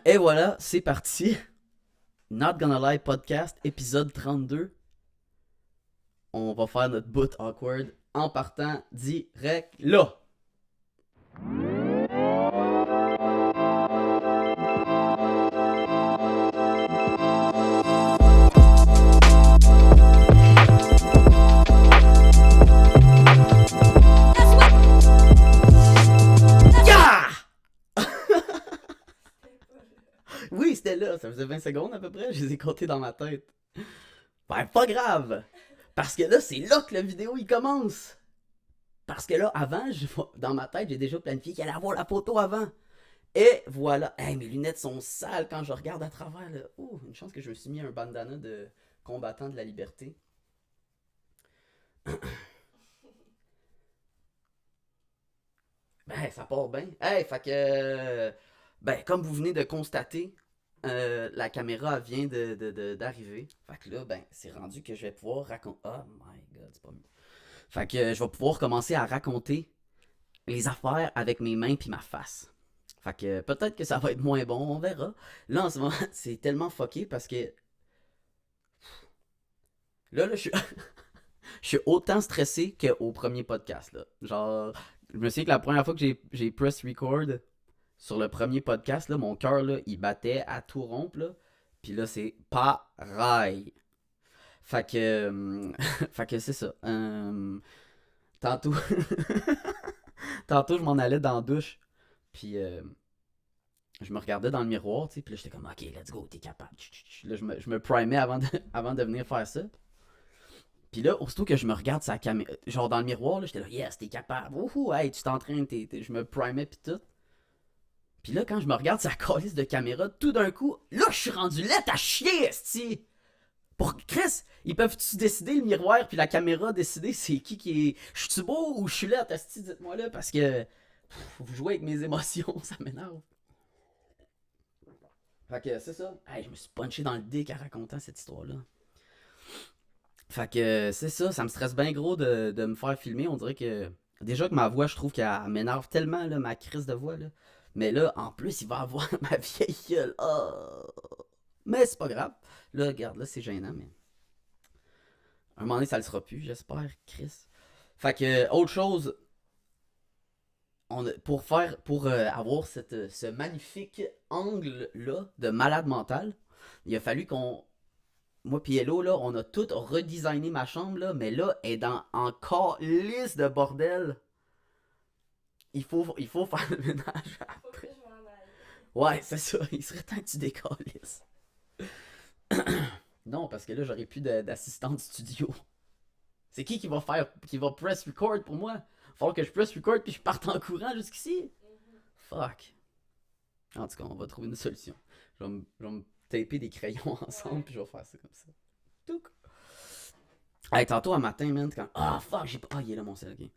Et voilà, c'est parti. Not Gonna Lie podcast, épisode 32. On va faire notre boot awkward en partant direct là. Yeah! Oui, c'était là, ça faisait 20 secondes à peu près, je les ai comptés dans ma tête. Ben, pas grave, parce que là, c'est là que la vidéo il commence. Parce que là, avant, dans ma tête, j'ai déjà planifié qu'il allait avoir la photo avant. Et voilà. Hey, mes lunettes sont sales quand je regarde à travers. Là. Ouh, une chance que je me suis mis un bandana de combattant de la liberté. Ben, ça part bien. Hey, fait que. Ben, comme vous venez de constater, la caméra vient d'arriver. Fait que là, ben, c'est rendu que je vais pouvoir raconter. Oh my god, c'est pas mieux. Fait que je vais pouvoir commencer à raconter les affaires avec mes mains puis ma face. Fait que peut-être que ça va être moins bon, on verra. Là, en ce moment, c'est tellement fucké parce que. Là, je suis. Je suis autant stressé qu'au premier podcast, là. Genre, je me souviens que la première fois que j'ai press record sur le premier podcast, là, mon cœur, là, il battait à tout rompre, là. Puis là, c'est pareil. Fait que. Fait que c'est ça. Tantôt. Tantôt, je m'en allais dans la douche. Puis je me regardais dans le miroir, tu sais. Puis là, j'étais comme, ok, let's go, t'es capable. Là, je me primais avant de venir faire ça. Puis là, aussitôt que je me regarde sa caméra, genre dans le miroir, là, j'étais là, yes, t'es capable. Wouhou, hey, tu t'entraînes, je me primais pis tout. Puis là, quand je me regarde sa calice de caméra, tout d'un coup, là, je suis rendu laid à chier, esti. Pour Chris, ils peuvent-tu décider le miroir puis la caméra décider c'est qui est. Je suis beau ou je suis laid, esti, dites-moi là, parce que vous jouez avec mes émotions, ça m'énerve. Fait que c'est ça. Hey, je me suis punché dans le dick en racontant cette histoire-là. Fait que c'est ça, ça me stresse bien gros de me faire filmer. On dirait que. Déjà que ma voix, je trouve qu'elle m'énerve tellement, là, ma crise de voix. Là. Mais là, en plus, il va avoir ma vieille gueule. Oh. Mais c'est pas grave. Là, regarde, là, c'est gênant, mais. Un moment donné, ça le sera plus, j'espère, Chris. Fait que, autre chose, pour avoir ce magnifique angle-là de malade mental, il a fallu qu'on moi pis Hello, là, on a tout redesigné ma chambre, là, mais là, elle est dans encore liste de bordel. Il faut faire le ménage après. Ouais, c'est ça. Il serait temps que tu décalisses. Non, parce que là, j'aurais plus d'assistante studio. C'est qui va press record pour moi? Faut que je press record puis je parte en courant jusqu'ici. Fuck. En tout cas, on va trouver une solution. Je vais me taper des crayons ensemble puis je vais faire ça comme ça. Tout. Hey, tantôt un matin, man, quand. Ah, fuck, j'ai pas. Ah, il est là mon sel, ok.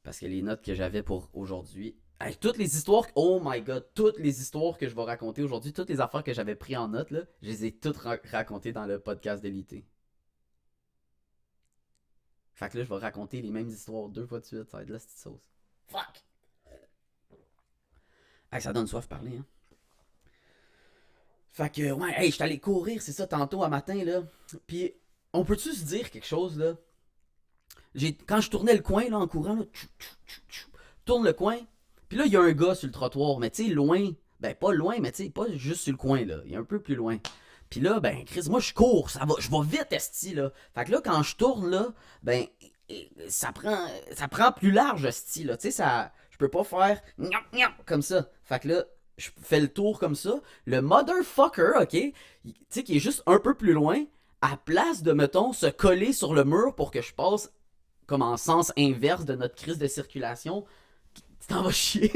Parce que les notes que j'avais pour aujourd'hui. Hey, toutes les histoires. Oh my god, toutes les histoires que je vais raconter aujourd'hui, toutes les affaires que j'avais pris en note, là, je les ai toutes racontées dans le podcast d'Élité. Fait que là, je vais raconter les mêmes histoires deux fois de suite. Ça va être de la petite sauce. Fuck! Hey, ça donne soif parler, hein. Fait que, ouais, hey, j'étais allé courir, c'est ça, tantôt à matin, là. Puis, on peut-tu se dire quelque chose, là? Quand je tournais le coin, là, en courant, là, tourne le coin. Puis là, il y a un gars sur le trottoir, mais tu sais, loin. Ben, pas loin, mais tu sais, pas juste sur le coin, là. Il est un peu plus loin. Puis là, ben, Chris, moi, je cours, je vais vite, esti, là. Fait que là, quand je tourne, là, ben, ça prend plus large, esti, là. Tu sais, je peux pas faire comme ça. Fait que là, je fais le tour comme ça. Le motherfucker, ok, tu sais, qui est juste un peu plus loin, à place de, mettons, se coller sur le mur pour que je passe comme en sens inverse de notre crise de circulation, tu t'en vas chier.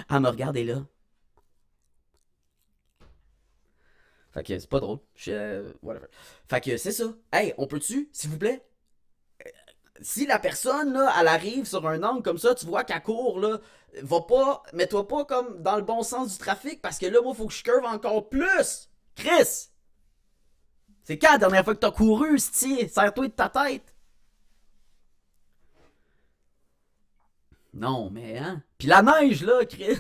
Elle me regarde et là. Fait que c'est pas drôle. Whatever. Fait que c'est ça. Hey, on peut-tu, s'il vous plaît? Si la personne, là, elle arrive sur un angle comme ça, tu vois qu'elle court, là, va pas, mets-toi pas comme dans le bon sens du trafic, parce que là, moi, faut que je curve encore plus. Chris! C'est quand la dernière fois que t'as couru, sti? Serre-toi de ta tête. Non, mais hein. Pis la neige, là, Chris.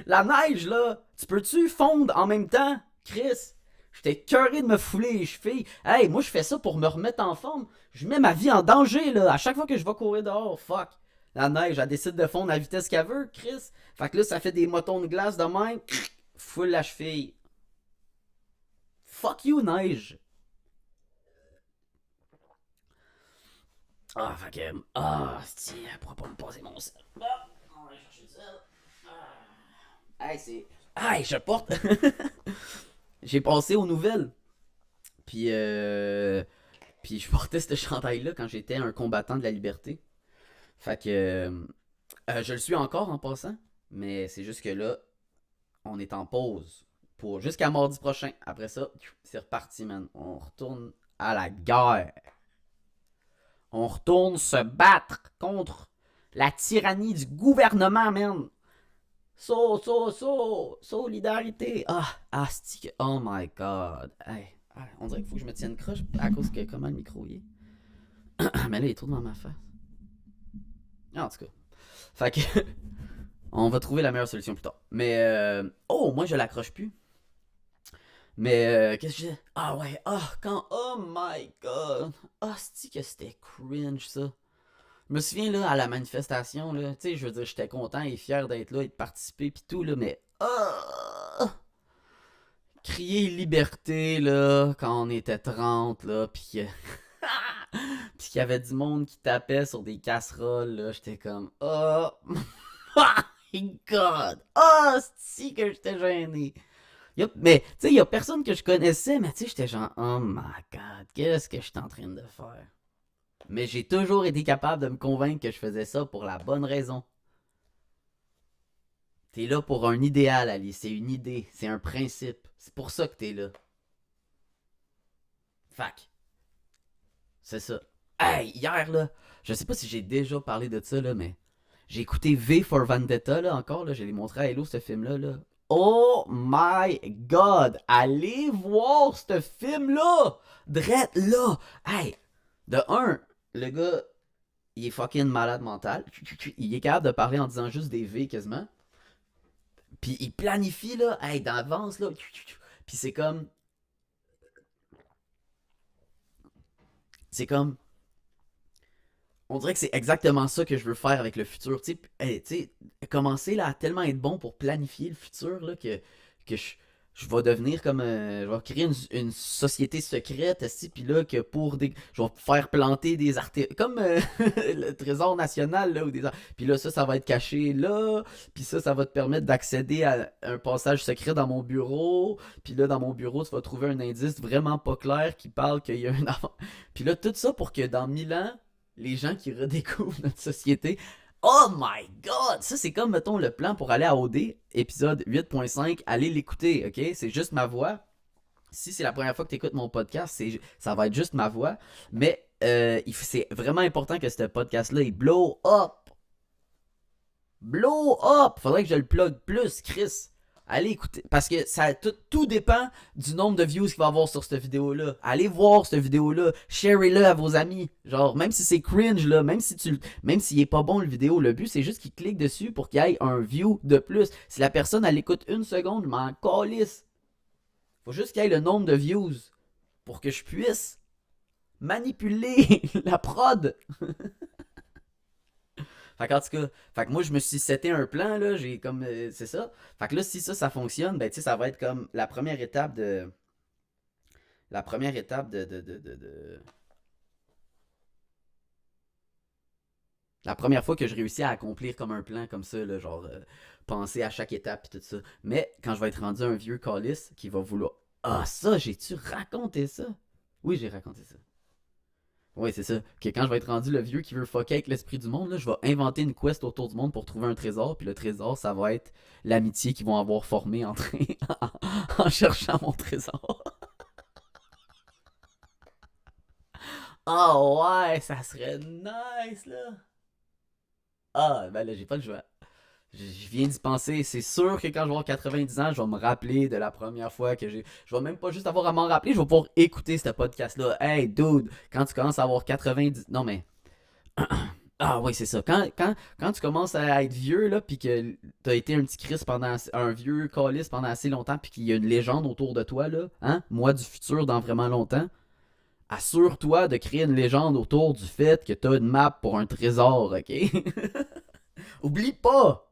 La neige, là, tu peux-tu fondre en même temps? Chris, j'étais curé de me fouler les chevilles. Hey, moi, je fais ça pour me remettre en forme. Je mets ma vie en danger, là, à chaque fois que je vais courir dehors. Fuck. La neige, elle décide de fondre à la vitesse qu'elle veut, Chris. Fait que là, ça fait des motons de glace de même. Foule la cheville. Fuck you, neige. Ah, fait que. Ah, si, elle pourra pas me passer mon sel. Ah, on va aller chercher ça. Hey, c'est. Hey, je porte. J'ai passé aux nouvelles. Puis, puis je portais ce chandail-là quand j'étais un combattant de la liberté. Fait que. Je le suis encore en passant. Mais c'est juste que là, on est en pause. Pour jusqu'à mardi prochain. Après ça, c'est reparti, man. On retourne à la guerre. On retourne se battre contre la tyrannie du gouvernement, man. Solidarité. Ah, stick. Oh my god. Hey, on dirait qu'il faut que je me tienne croche à cause que comment le micro y est. Mais là, il est trop devant ma face. En tout cas. Fait que. On va trouver la meilleure solution plus tard. Mais. Oh, moi, je l'accroche plus. Mais. Qu'est-ce que je dis? Ah ouais. Quand. Oh my god. Stick que c'était cringe, ça. Je me souviens, là, à la manifestation, là, tu sais, je veux dire, j'étais content et fier d'être là et de participer pis tout, là, mais... crier liberté, là, quand on était 30, là, pis pis qu'il y avait du monde qui tapait sur des casseroles, là, j'étais comme... Oh... my God! Si que j'étais gêné! Mais, tu sais, y'a personne que je connaissais, mais tu sais, j'étais genre... Oh my God, qu'est-ce que je suis en train de faire? Mais j'ai toujours été capable de me convaincre que je faisais ça pour la bonne raison. T'es là pour un idéal, Ali. C'est une idée. C'est un principe. C'est pour ça que t'es là. Fac. C'est ça. Hey, hier, là, je sais pas si j'ai déjà parlé de ça, là, mais j'ai écouté V for Vendetta, là, encore, là. Je l'ai montré à Hello, ce film-là, là. Oh my God! Allez voir ce film-là! Drette là! Hey! De un, le gars, il est fucking malade mental. Il est capable de parler en disant juste des V quasiment. Puis il planifie là, hey, d'avance là. Puis c'est comme. C'est comme. On dirait que c'est exactement ça que je veux faire avec le futur. Tu sais, hey, commencer là à tellement être bon pour planifier le futur là, que je vais devenir comme. Je vais créer une société secrète, puis là, que pour des. Je vais faire planter des artères. Comme le trésor national, là, ou des. Puis là, ça va être caché là. Puis ça va te permettre d'accéder à un passage secret dans mon bureau. Puis là, dans mon bureau, tu vas trouver un indice vraiment pas clair qui parle qu'il y a un avant. Puis là, tout ça pour que dans 1000 ans, les gens qui redécouvrent notre société. Oh my god! Ça, c'est comme, mettons, le plan pour aller à OD, épisode 8.5. Allez l'écouter, ok? C'est juste ma voix. Si c'est la première fois que tu écoutes mon podcast, ça va être juste ma voix. Mais c'est vraiment important que ce podcast-là, il blow up. Blow up! Faudrait que je le plug plus, Chris. Allez écouter. Parce que ça tout dépend du nombre de views qu'il va avoir sur cette vidéo-là. Allez voir cette vidéo-là. Sharez-le à vos amis. Genre, même si c'est cringe, là, même s'il est pas bon le vidéo, le but c'est juste qu'il clique dessus pour qu'il y ait un view de plus. Si la personne elle écoute une seconde, je m'en calisse. Faut juste qu'il y ait le nombre de views pour que je puisse manipuler la prod. Fait qu'en tout cas, fait que moi je me suis seté un plan là, j'ai comme c'est ça. Fait que là si ça fonctionne, ben tu sais ça va être comme la première étape la première fois que je réussis à accomplir comme un plan comme ça là, genre penser à chaque étape et tout ça. Mais quand je vais être rendu un vieux calice qui va vouloir ça, j'ai-tu raconté ça? Oui, j'ai raconté ça. Oui, c'est ça. Que quand je vais être rendu le vieux qui veut fucker avec l'esprit du monde, là, je vais inventer une quest autour du monde pour trouver un trésor. Puis le trésor, ça va être l'amitié qu'ils vont avoir formée en cherchant mon trésor. Oh ouais, ça serait nice là. Ben là, j'ai pas le choix. Je viens d'y penser. C'est sûr que quand je vais avoir 90 ans, je vais me rappeler de la première fois que j'ai. Je vais même pas juste avoir à m'en rappeler, je vais pouvoir écouter ce podcast-là. Hey, dude, quand tu commences à avoir 90. Non, mais. Ah oui, c'est ça. Quand tu commences à être vieux, là, puis que t'as été un petit Chris pendant un vieux calice pendant assez longtemps, puis qu'il y a une légende autour de toi, là, hein, moi du futur dans vraiment longtemps, assure-toi de créer une légende autour du fait que t'as une map pour un trésor, ok? Oublie pas!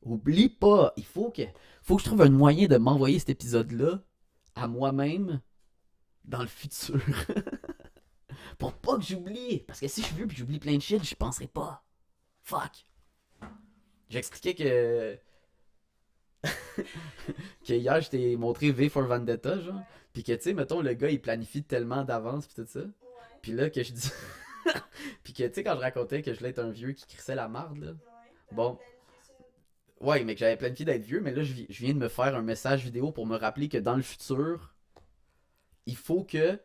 Oublie pas! Il faut que je trouve un moyen de m'envoyer cet épisode-là à moi-même dans le futur. Pour pas que j'oublie. Parce que si je suis vieux puis j'oublie plein de shit, je penserai pas. Fuck. J'expliquais que hier, je t'ai montré V for Vendetta, genre. Puis que, tu sais, mettons, le gars, il planifie tellement d'avance, puis tout ça. Puis là, que je dis. Puis que, tu sais, quand je racontais que je voulais être un vieux qui crissait la marde, là. Bon. Ouais, mais que j'avais planifié d'être vieux, mais là, je viens de me faire un message vidéo pour me rappeler que dans le futur, il faut que,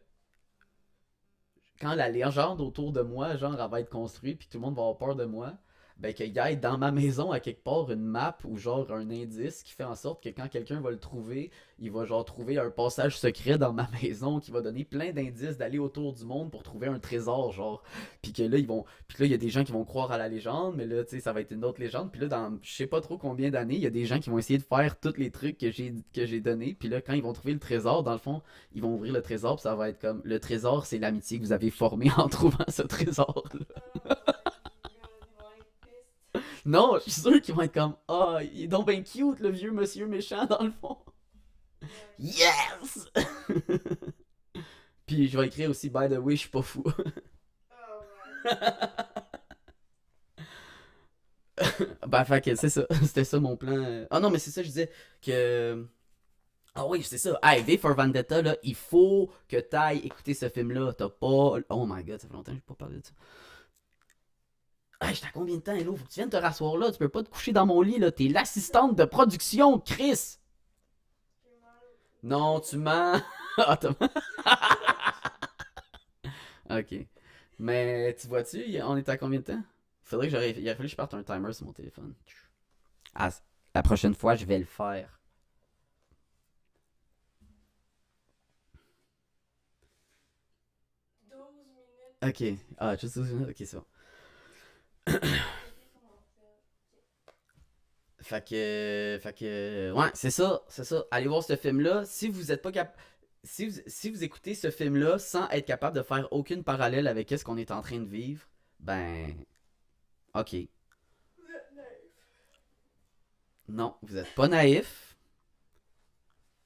quand la légende autour de moi, genre, elle va être construite, puis que tout le monde va avoir peur de moi, ben qu'il y ait dans ma maison à quelque part une map ou genre un indice qui fait en sorte que quand quelqu'un va le trouver, il va genre trouver un passage secret dans ma maison qui va donner plein d'indices d'aller autour du monde pour trouver un trésor, genre. Puis que là, puis là, il y a des gens qui vont croire à la légende, mais là, tu sais, ça va être une autre légende. Puis là, dans je sais pas trop combien d'années, il y a des gens qui vont essayer de faire tous les trucs que j'ai donnés. Puis là, quand ils vont trouver le trésor, dans le fond, ils vont ouvrir le trésor, puis ça va être comme le trésor, c'est l'amitié que vous avez formée en trouvant ce trésor-là. Non, je suis sûr qu'ils vont être comme ah, il est donc bien cute le vieux monsieur méchant dans le fond. Yes! Puis je vais écrire aussi by the way, je suis pas fou. Ben fait que c'est ça, c'était ça mon plan. Ah non, mais c'est ça je disais que ah oui, c'est ça. Hey, V for Vendetta là, il faut que t'ailles écouter ce film là, t'as pas oh my god, ça fait longtemps que j'ai pas parlé de ça. Hey, j'étais à combien de temps, Hello? Faut que tu viennes te rasseoir là. Tu peux pas te coucher dans mon lit, là. T'es l'assistante de production, Chris. Non, tu mens. Ah, ok. Mais tu vois-tu, on est à combien de temps? Il aurait fallu que je parte un timer sur mon téléphone. Ah, la prochaine fois, je vais le faire. Ok. Ah, juste 12 minutes. Ok, c'est bon. Ouais, c'est ça, c'est ça. Allez voir ce film-là. Si vous êtes pas capable, si vous écoutez ce film-là sans être capable de faire aucune parallèle avec ce qu'on est en train de vivre, ben, ok. Non, vous êtes pas naïf.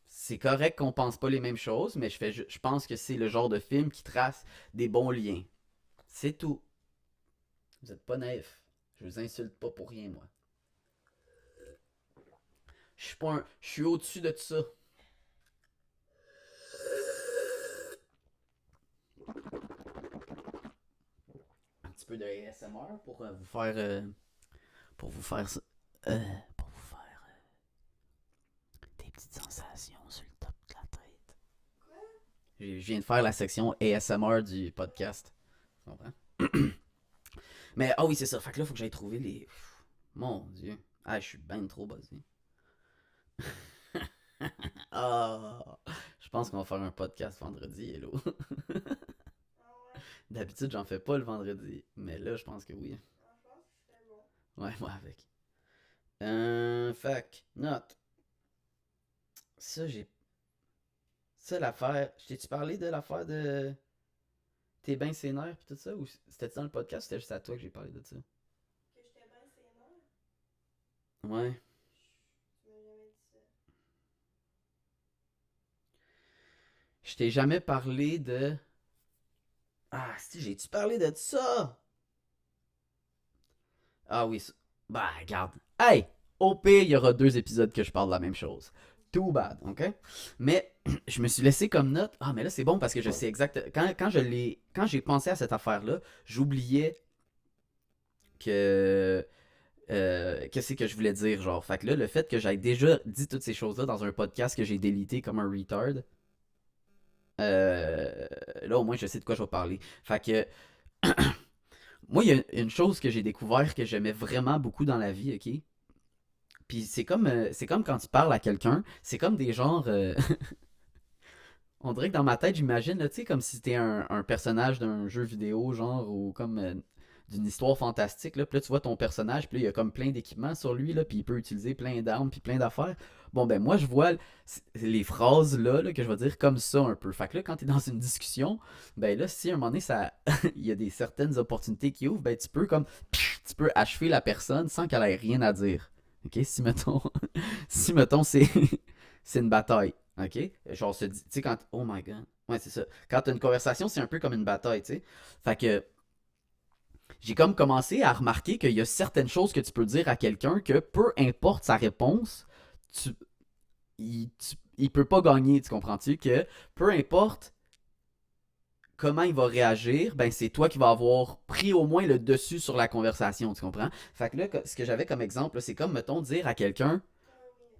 C'est correct qu'on pense pas les mêmes choses, mais je pense que c'est le genre de film qui trace des bons liens. C'est tout. Vous êtes pas naïf. Je vous insulte pas pour rien, moi. Je suis pas un, je suis au-dessus de tout ça. Un petit peu de ASMR pour vous faire ça. Euh, pour vous faire des petites sensations sur le top de la tête. Je viens de faire la section ASMR du podcast. Tu comprends? Mais ah oui, c'est ça. Fait que là, faut que j'aille trouver les. Mon Dieu. Ah, je suis ben trop buzzé. Ah, je pense qu'on va faire un podcast vendredi, hello. D'habitude, j'en fais pas le vendredi, mais là, je pense que oui. Ouais, moi avec. Fac, note. Ça, j'ai. Ça, l'affaire. Je t'ai-tu parlé de l'affaire de. T'es bien sénère pis tout ça? Ou c'était dans le podcast ou c'était juste à toi que j'ai parlé de ça? Ouais. Je t'ai jamais parlé de. Ah, si, j'ai-tu parlé de ça? Ah oui. Bah, regarde. Hey! Au pire, il y aura 2 épisodes que je parle de la même chose. Too bad, ok? Mais je me suis laissé comme note. Ah, mais là, c'est bon parce que je sais exactement. Quand j'ai pensé à cette affaire-là, j'oubliais que. Qu'est-ce que je voulais dire, genre. Fait que là, le fait que j'aille déjà dit toutes ces choses-là dans un podcast que j'ai délité comme un retard, là, au moins, je sais de quoi je vais parler. Fait que. Moi, il y a une chose que j'ai découvert que j'aimais vraiment beaucoup dans la vie, ok? Puis c'est comme quand tu parles à quelqu'un, c'est comme des genres. On dirait que dans ma tête, j'imagine, là, tu sais, comme si c'était un personnage d'un jeu vidéo, genre, ou comme d'une histoire fantastique, là, puis là, tu vois ton personnage, puis là, il y a comme plein d'équipements sur lui, là, puis il peut utiliser plein d'armes, puis plein d'affaires. Bon, ben moi, je vois les phrases là, que je vais dire comme ça un peu. Fait que là, quand t'es dans une discussion, ben là, si à un moment donné, ça, il y a des certaines opportunités qui ouvrent, ben tu peux comme, tu peux achever la personne sans qu'elle ait rien à dire. Ok, si mettons, si mettons, c'est une bataille. Ok, genre se dit, tu sais, quand, oh my god, ouais, c'est ça. Quand t'as une conversation, c'est un peu comme une bataille, tu sais. Fait que j'ai comme commencé à remarquer qu'il y a certaines choses que tu peux dire à quelqu'un que peu importe sa réponse, tu, il peut pas gagner, tu comprends-tu? Que peu importe comment il va réagir, ben c'est toi qui vas avoir pris au moins le dessus sur la conversation, tu comprends? Fait que là, ce que j'avais comme exemple, là, c'est comme, mettons, dire à quelqu'un,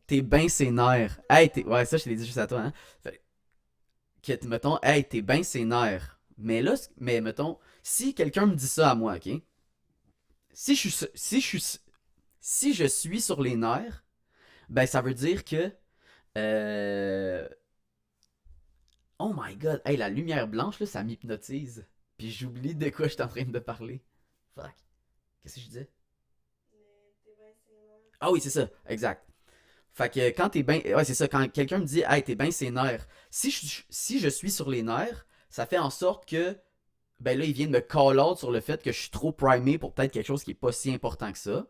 t'es ben sénère. Hey, ouais, ça, je te l'ai dit juste à toi, hein? Fait que, mettons, hey, t'es ben sénère. Mais là, mais mettons, si quelqu'un me dit ça à moi, ok? Si je suis sur les nerfs, ben ça veut dire que euh, oh my god, hey, la lumière blanche là, ça m'hypnotise. Puis j'oublie de quoi je suis en train de parler. Fuck. Qu'est-ce que je disais? Ah oui, c'est ça, exact. Fait que quand t'es bien. Ouais, c'est ça, quand quelqu'un me dit, hey, t'es bien ses nerfs. Si je suis sur les nerfs, ça fait en sorte que ben là, il vient de me call out sur le fait que je suis trop primé pour peut-être quelque chose qui est pas si important que ça.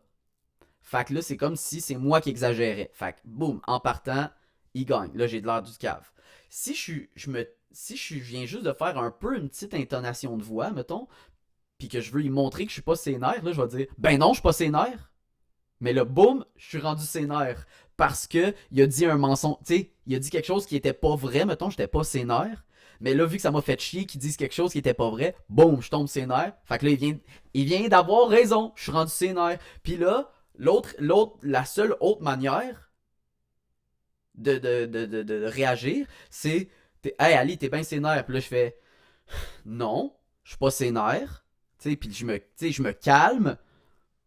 Fait que là, c'est comme si c'est moi qui exagérais. Fait que, boum, en partant, il gagne. Là, j'ai de l'air du cave. Si je viens juste de faire un peu une petite intonation de voix, mettons, puis que je veux lui montrer que je suis pas sénère, là, je vais dire, ben non, je suis pas sénère. Mais là, boum, je suis rendu sénère. Parce que il a dit un mensonge. Tu sais, il a dit quelque chose qui était pas vrai, mettons, j'étais pas sénère. Mais là, vu que ça m'a fait chier qu'il dise quelque chose qui était pas vrai, boum, je tombe sénère. Fait que là, il vient d'avoir raison. Je suis rendu sénère. Puis là, la seule autre manière de réagir, c'est hey Ali, t'es bien sénère. Puis là, je fais non, je suis pas sénère. Tu sais, puis je me calme.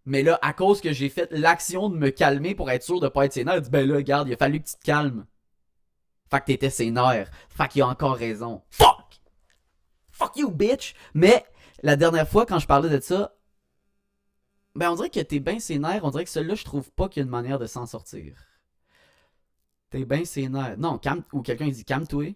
Mais là, à cause que j'ai fait l'action de me calmer pour être sûr de pas être sénère, il dit ben là, regarde, il a fallu que tu te calmes. Fait que t'étais sénère. Fait qu'il a encore raison. Fuck! Fuck you, bitch! Mais la dernière fois, quand je parlais de ça, ben on dirait que t'es bien sénère. On dirait que celui-là, je trouve pas qu'il y a une manière de s'en sortir. T'es bien sénère. Non, ou quelqu'un dit calme-toi.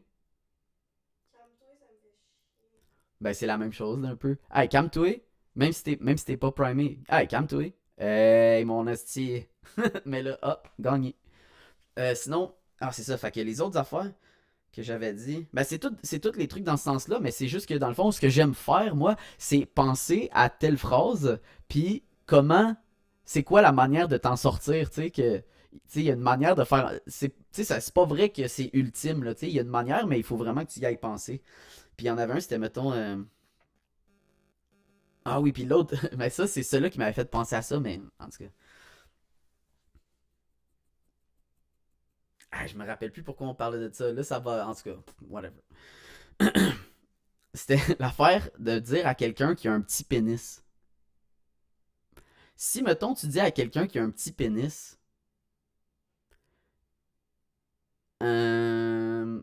Ben c'est la même chose, là, un peu. Hey, calme-toi. Même si t'es pas primé. Hey, calme-toi. Hey, mon esti. Mais là, hop, gagné. Sinon, c'est ça. Fait que les autres affaires que j'avais dit, ben c'est tous les trucs dans ce sens-là, mais c'est juste que dans le fond, ce que j'aime faire, moi, c'est penser à telle phrase, puis c'est quoi la manière de t'en sortir, tu sais, que, tu sais, il y a une manière de faire, tu sais, c'est pas vrai que c'est ultime, là, tu sais, il y a une manière, mais il faut vraiment que tu y ailles penser. Puis il y en avait un, c'était, mettons, ah oui, puis l'autre, mais ça, c'est celui-là qui m'avait fait penser à ça, mais en tout cas, je me rappelle plus pourquoi on parlait de ça, là, ça va, en tout cas, whatever. C'était l'affaire de dire à quelqu'un qui a un petit pénis. Si, mettons, tu dis à quelqu'un qui a un petit pénis, euh,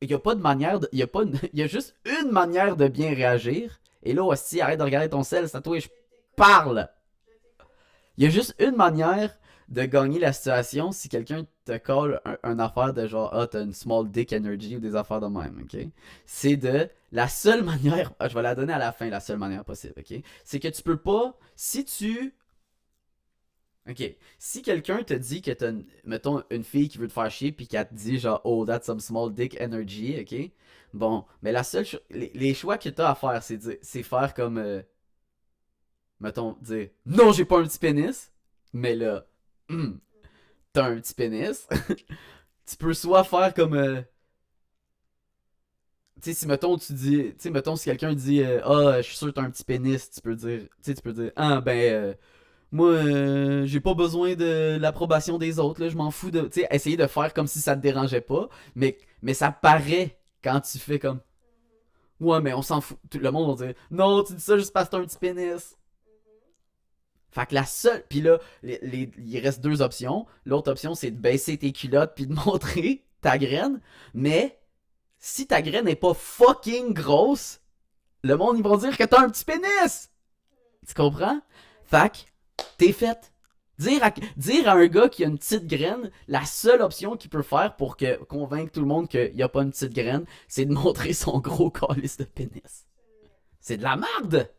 il n'y a pas de manière de. Il y a, pas il y a juste une manière de bien réagir. Et là aussi, arrête de regarder ton sel, c'est à toi et je parle. Il y a juste une manière de gagner la situation si quelqu'un te colle un affaire de genre, ah, t'as une small dick energy ou des affaires de même, ok? C'est de. La seule manière. Je vais la donner à la fin, la seule manière possible, ok? C'est que tu peux pas. Si tu. Ok. Si quelqu'un te dit que t'as, mettons, une fille qui veut te faire chier puis qu'elle te dit genre, oh, that's some small dick energy, ok? Bon, mais la seule les choix que t'as à faire, c'est faire comme, mettons, dire, non, j'ai pas un petit pénis, mais là, hum, t'as un petit pénis. Tu peux soit faire comme, tu sais, si mettons, tu sais, mettons, si quelqu'un dit, ah, je suis sûr que t'as un petit pénis, tu peux dire, ah, ben, moi, j'ai pas besoin de l'approbation des autres, là, je m'en fous de. Tu sais, essayer de faire comme si ça te dérangeait pas, mais ça paraît quand tu fais comme. Ouais, mais on s'en fout. Tout le monde va dire non, tu dis ça juste parce que t'as un petit pénis. Fait que la seule. Puis là, il reste deux options. L'autre option, c'est de baisser tes culottes puis de montrer ta graine. Mais si ta graine est pas fucking grosse, le monde, ils vont dire que t'as un petit pénis. Tu comprends? Fait que, t'es fait. Dire à un gars qui a une petite graine, la seule option qu'il peut faire pour convaincre tout le monde qu'il n'y a pas une petite graine, c'est de montrer son gros calice de pénis. C'est de la merde!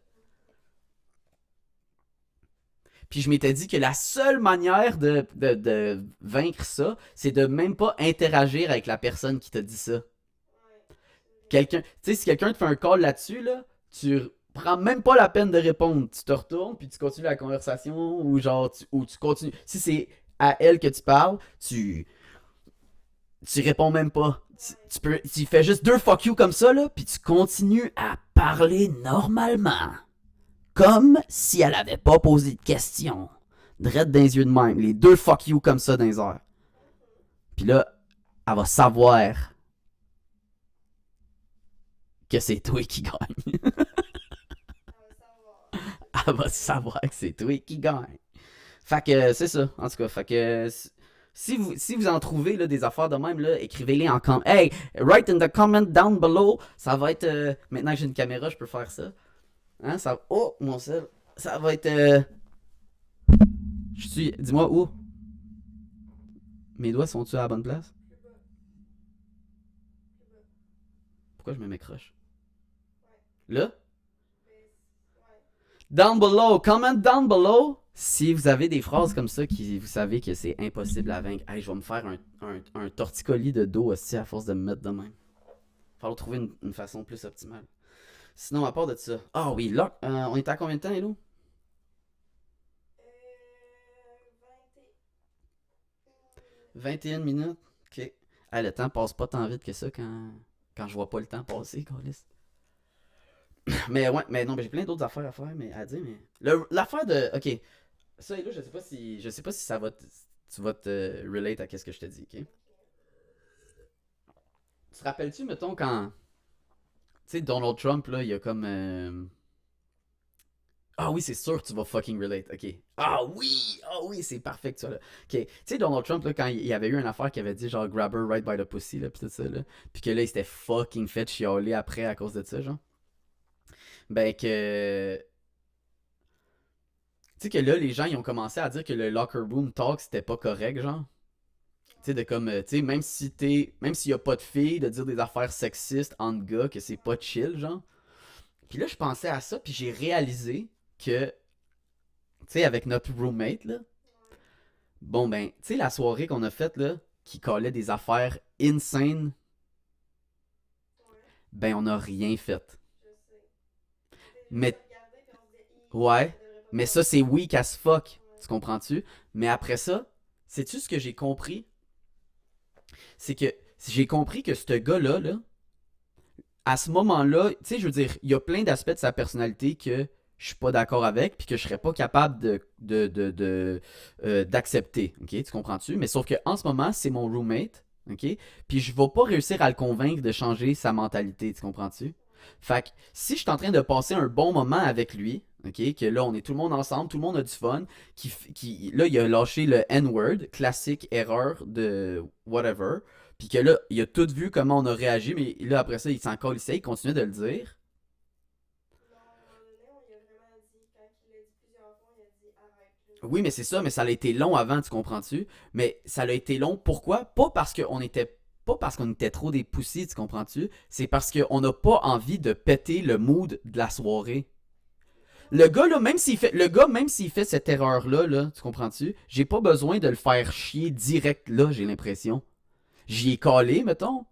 Puis je m'étais dit que la seule manière de vaincre ça, c'est de même pas interagir avec la personne qui t'a dit ça. Quelqu'un, tu sais, si quelqu'un te fait un call là-dessus, là, tu prends même pas la peine de répondre. Tu te retournes, puis tu continues la conversation, ou genre, ou tu continues. Si c'est à elle que tu parles, tu réponds même pas. Tu fais juste deux fuck you comme ça, là, puis tu continues à parler normalement. Comme si elle avait pas posé de questions. Drette dans les yeux de même. Les deux fuck you comme ça dans les airs. Puis là, elle va savoir que c'est toi qui gagne. Elle va savoir que c'est toi qui gagne. Fait que c'est ça, en tout cas. Fait que si vous en trouvez là, des affaires de même, là, écrivez-les en comment. Hey, write in the comment down below. Ça va être. Maintenant que j'ai une caméra, je peux faire ça. Hein, ça. Oh, mon sel. Ça va être. Je suis. Dis-moi où. Mes doigts sont-ils à la bonne place? Pourquoi je me m'écroche? Là? Down below, comment down below. Si vous avez des phrases comme ça qui vous savez que c'est impossible à vaincre, hey, je vais me faire un torticolis de dos aussi à force de me mettre de même. Il va falloir trouver une façon plus optimale. Sinon, à part de ça. Ah oui, là, on est à combien de temps, Hello? 21 minutes. Ok. Ah, le temps passe pas tant vite que ça quand je vois pas le temps passer, Carlis. Mais ouais, mais non, mais j'ai plein d'autres affaires à faire, mais à dire, mais. L'affaire de. Ok. Ça, Hello, je sais pas si ça va tu vas te relate à qu'est-ce que je te dis, ok? Tu te rappelles-tu, mettons, quand. Tu sais, Donald Trump, là, il y a comme. Ah oui, c'est sûr que tu vas fucking relate. Ok. Ah oui, c'est parfait que tu as là. Ok. Tu sais, Donald Trump, là, quand il y avait eu une affaire qui avait dit genre grab her right by the pussy, là, pis tout ça, là. Puis que là, il s'était fucking fait chialer après à cause de ça, genre. Ben que. Tu sais que là, les gens, ils ont commencé à dire que le locker room talk, c'était pas correct, genre. Tu sais, de comme. Tu sais, même si t'es. Même s'il y a pas de filles, de dire des affaires sexistes entre gars, que c'est pas chill, genre. Puis là, je pensais à ça, puis j'ai réalisé que. Tu sais, avec notre roommate, là. Bon, ben, tu sais, la soirée qu'on a faite, là, qui collait des affaires insane, ben, on a rien fait. Mais, ouais, mais ça, c'est weak as fuck. Tu comprends-tu? Mais après ça, sais-tu ce que j'ai compris? C'est que j'ai compris que ce gars-là, là, à ce moment-là, tu sais, je veux dire, il y a plein d'aspects de sa personnalité que je suis pas d'accord avec, puis que je serais pas capable d'accepter. Ok, tu comprends-tu? Mais sauf que en ce moment, c'est mon roommate. Ok, puis je vais pas réussir à le convaincre de changer sa mentalité. Tu comprends-tu? Fait que si je suis en train de passer un bon moment avec lui, ok, que là on est tout le monde ensemble, tout le monde a du fun, là il a lâché le N-word, classique erreur de whatever, puis que là il a tout vu comment on a réagi, mais là après ça il s'en colissait, il continuait de le dire. Oui, mais c'est ça, mais ça a été long avant, tu comprends-tu? Mais ça a été long, pourquoi? Pas parce qu'on était trop des poussés, tu comprends-tu? C'est parce qu'on n'a pas envie de péter le mood de la soirée. Le gars, là, même s'il fait cette erreur-là, là, tu comprends-tu? J'ai pas besoin de le faire chier direct là, j'ai l'impression. J'y ai collé, mettons.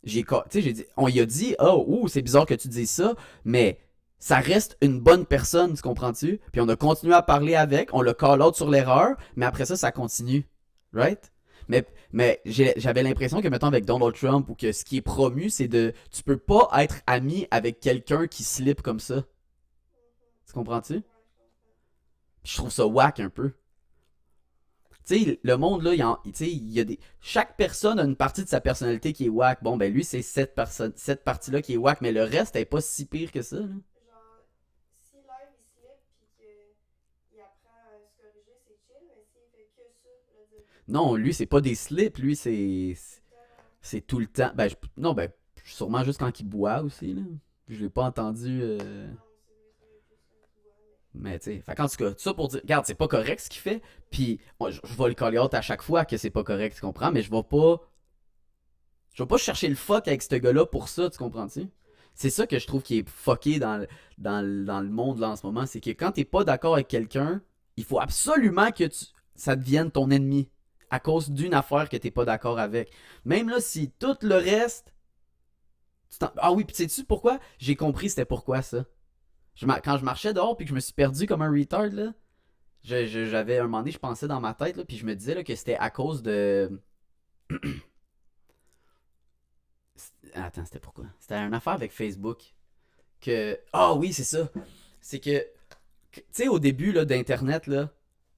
J'ai dit, on y a dit, oh, c'est bizarre que tu dises ça, mais ça reste une bonne personne, tu comprends-tu? Puis on a continué à parler avec, on l'a call out sur l'erreur, mais après ça, ça continue. Right? Mais j'avais l'impression que, mettons, avec Donald Trump, ou que ce qui est promu, c'est de. Tu peux pas être ami avec quelqu'un qui slip comme ça. Tu comprends-tu? Puis je trouve ça whack un peu. Tu sais, le monde, là, il y a des. Chaque personne a une partie de sa personnalité qui est whack. Bon, ben lui, c'est cette partie-là qui est whack, mais le reste est pas si pire que ça, là. Non, lui, c'est pas des slips, lui, c'est tout le temps. Ben, non, ben, sûrement juste quand il boit aussi, là. Je l'ai pas entendu. Mais tu sais, fait qu'en tout cas, tout ça pour dire, regarde, c'est pas correct ce qu'il fait, puis je vais le coller out à chaque fois que c'est pas correct, tu comprends, mais je vais pas chercher le fuck avec ce gars-là pour ça, tu comprends-tu? C'est ça que je trouve qui est fucké dans le monde là en ce moment, c'est que quand t'es pas d'accord avec quelqu'un, il faut absolument que ça devienne ton ennemi à cause d'une affaire que t'es pas d'accord avec. Même là, si tout le reste... Ah oui, puis sais-tu pourquoi? J'ai compris c'était pourquoi ça. Quand je marchais dehors puis que je me suis perdu comme un retard, là, j'avais un moment donné, je pensais dans ma tête, là, puis je me disais là, que c'était à cause de... Attends, c'était pourquoi? C'était une affaire avec Facebook. Ah oui, c'est ça. C'est que, tu sais, au début là, d'Internet, là,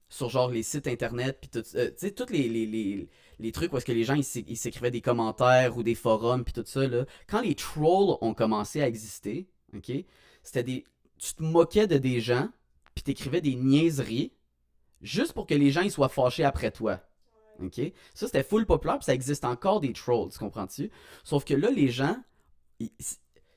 sur genre les sites Internet, puis tout, tu sais, tous les trucs où est-ce que les gens ils s'écrivaient des commentaires ou des forums, puis tout ça, là. Quand les trolls ont commencé à exister, ok, c'était des... Tu te moquais de des gens, puis t'écrivais des niaiseries, juste pour que les gens ils soient fâchés après toi. OK? Ça, c'était full populaire, puis ça existe encore des trolls, tu comprends-tu? Sauf que là, les gens, il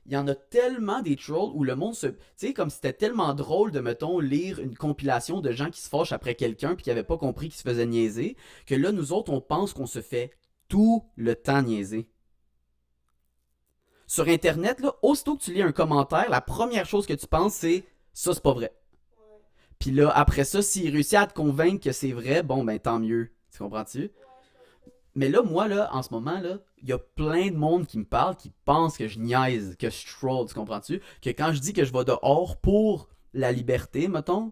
y en a tellement des trolls où le monde se. Tu sais, comme c'était tellement drôle de, mettons, lire une compilation de gens qui se fâchent après quelqu'un puis qui n'avaient pas compris qu'ils se faisaient niaiser, que là, nous autres, on pense qu'on se fait tout le temps niaiser. Sur Internet, là, aussitôt que tu lis un commentaire, la première chose que tu penses, c'est ça, c'est pas vrai. Puis là, après ça, s'il réussit à te convaincre que c'est vrai, bon, ben tant mieux. Tu comprends-tu? Mais là, moi, là, en ce moment, là, il y a plein de monde qui me parle, qui pense que je niaise, que je troll, tu comprends-tu? Que quand je dis que je vais dehors pour la liberté, mettons,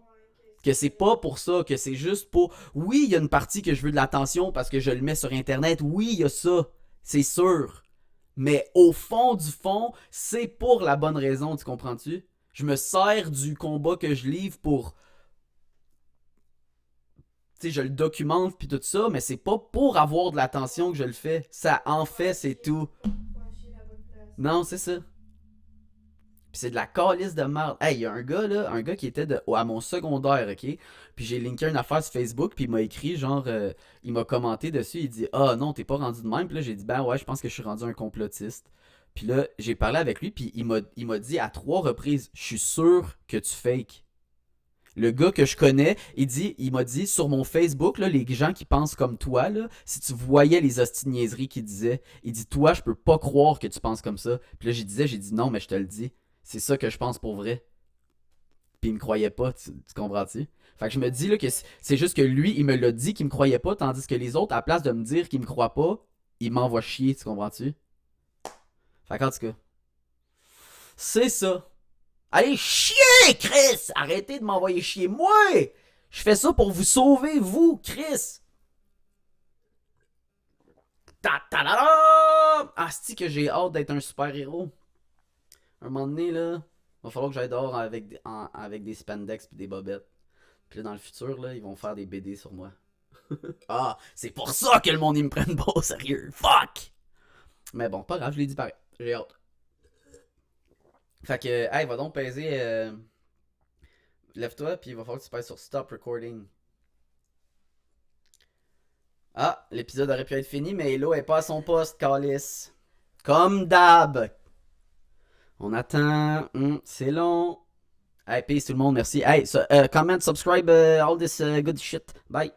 que c'est pas pour ça, que c'est juste pour... Oui, il y a une partie que je veux de l'attention parce que je le mets sur Internet, oui, il y a ça, c'est sûr. Mais au fond du fond, c'est pour la bonne raison, tu comprends-tu? Je me sers du combat que je livre pour tu sais, je le documente puis tout ça, mais c'est pas pour avoir de l'attention que je le fais. Ça en fait, c'est tout. Non, c'est ça. Puis c'est de la calice de merde. Hey, il y a un gars là, un gars qui était à mon secondaire, ok? Puis j'ai linké une affaire sur Facebook, puis il m'a écrit, genre, il m'a commenté dessus, il dit ah non, t'es pas rendu de même. Puis là, j'ai dit ben ouais, je pense que je suis rendu un complotiste. Puis là, j'ai parlé avec lui, puis il m'a dit à 3 reprises, je suis sûr que tu fakes. Le gars que je connais, il m'a dit sur mon Facebook, là, les gens qui pensent comme toi, là, si tu voyais les hostiniaiseries qu'il disait, il dit toi, je peux pas croire que tu penses comme ça. Puis là, j'ai dit non, mais je te le dis, c'est ça que je pense pour vrai. Puis il me croyait pas, tu comprends-tu? Fait que je me dis là que c'est juste que lui, il me l'a dit qu'il me croyait pas, tandis que les autres, à la place de me dire qu'ils me croient pas, ils m'envoient chier, tu comprends-tu? Fait qu'en tout cas, c'est ça. Allez chier, Chris! Arrêtez de m'envoyer chier, moi! Je fais ça pour vous sauver, vous, Chris! Ta ta da da! Asti que j'ai hâte d'être un super-héros. Un moment donné, là, va falloir que j'aille dehors avec des spandex puis des bobettes. Puis là, dans le futur, là, ils vont faire des BD sur moi. Ah, c'est pour ça que le monde, ils me prenne pas au sérieux. Fuck! Mais bon, pas grave, je l'ai dit pareil. J'ai hâte. Fait que, hey, va donc peser. Lève-toi, puis il va falloir que tu pèses sur Stop Recording. Ah, l'épisode aurait pu être fini, mais Hello est pas à son poste, Calis. Comme d'hab. On attend. C'est long. Hey, peace tout le monde, merci. Hey, comment, subscribe, all this good shit. Bye.